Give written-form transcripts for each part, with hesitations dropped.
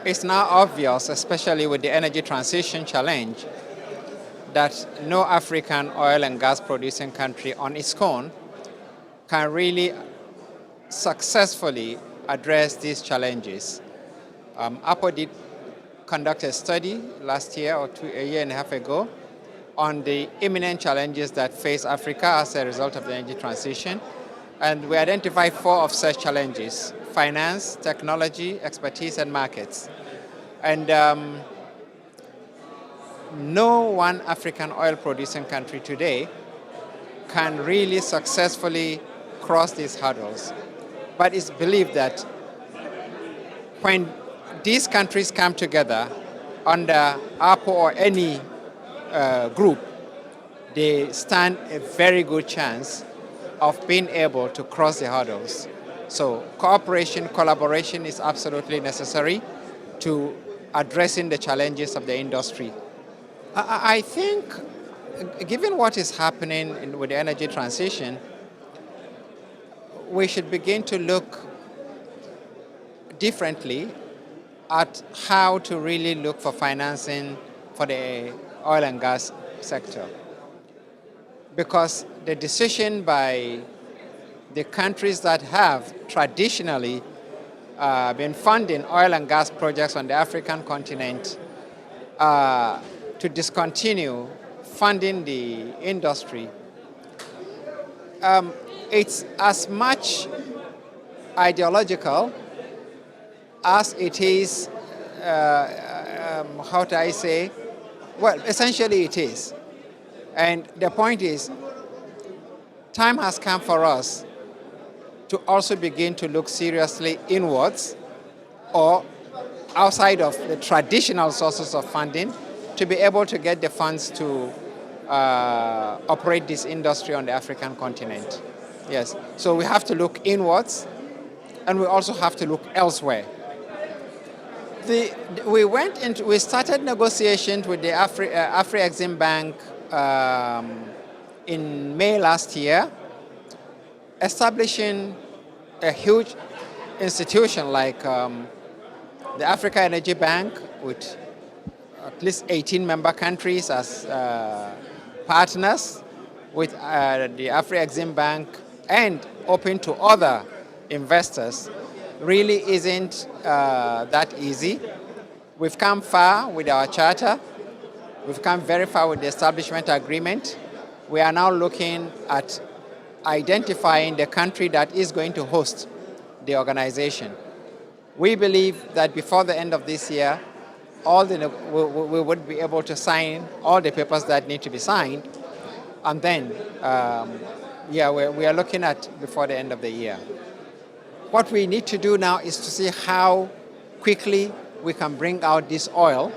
It's now obvious, especially with the energy transition challenge, that no African oil and gas producing country on its own can really successfully address these challenges. Apple did conduct a study last year or a year and a half ago on the imminent challenges that face Africa as a result of the energy transition. And we identified 4 of such challenges: finance, technology, expertise, and markets. And no one African oil producing country today can really successfully cross these hurdles. But it's believed that when these countries come together under APO or any group, they stand a very good chance of being able to cross the hurdles. So cooperation, collaboration is absolutely necessary to addressing the challenges of the industry. I think, given what is happening with the energy transition, we should begin to look differently at how to really look for financing for the oil and gas sector. Because the decision by the countries that have traditionally been funding oil and gas projects on the African continent to discontinue funding the industry, it's as much ideological as it is, how do I say, well, essentially it is. And the point is, time has come for us to also begin to look seriously inwards or outside of the traditional sources of funding to be able to get the funds to operate this industry on the African continent. Yes, so we have to look inwards and we also have to look elsewhere. We started negotiations with the Afri-Exim Bank in May last year, establishing a huge institution like the Africa Energy Bank with at least 18 member countries as partners, with the Afri-Exim Bank, and open to other investors really isn't that easy. We've come far with our charter. We've come very far with the establishment agreement. We are now looking at identifying the country that is going to host the organization. We believe that before the end of this year, we would be able to sign all the papers that need to be signed, and then, we are looking at before the end of the year. What we need to do now is to see how quickly we can bring out this oil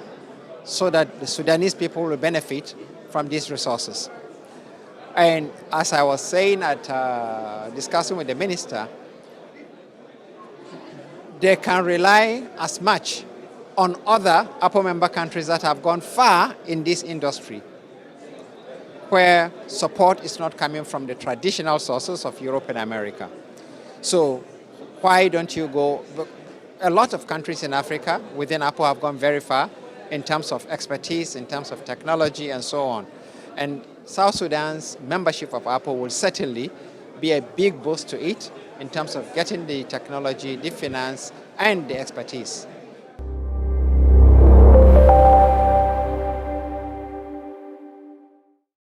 so that the Sudanese people will benefit from these resources. And as I was saying at discussing with the minister, they can rely as much on other APO member countries that have gone far in this industry, where support is not coming from the traditional sources of Europe and America. So why don't you go? A lot of countries in Africa within APO have gone very far in terms of expertise, in terms of technology, and so on. And South Sudan's membership of APO will certainly be a big boost to it in terms of getting the technology, the finance, and the expertise.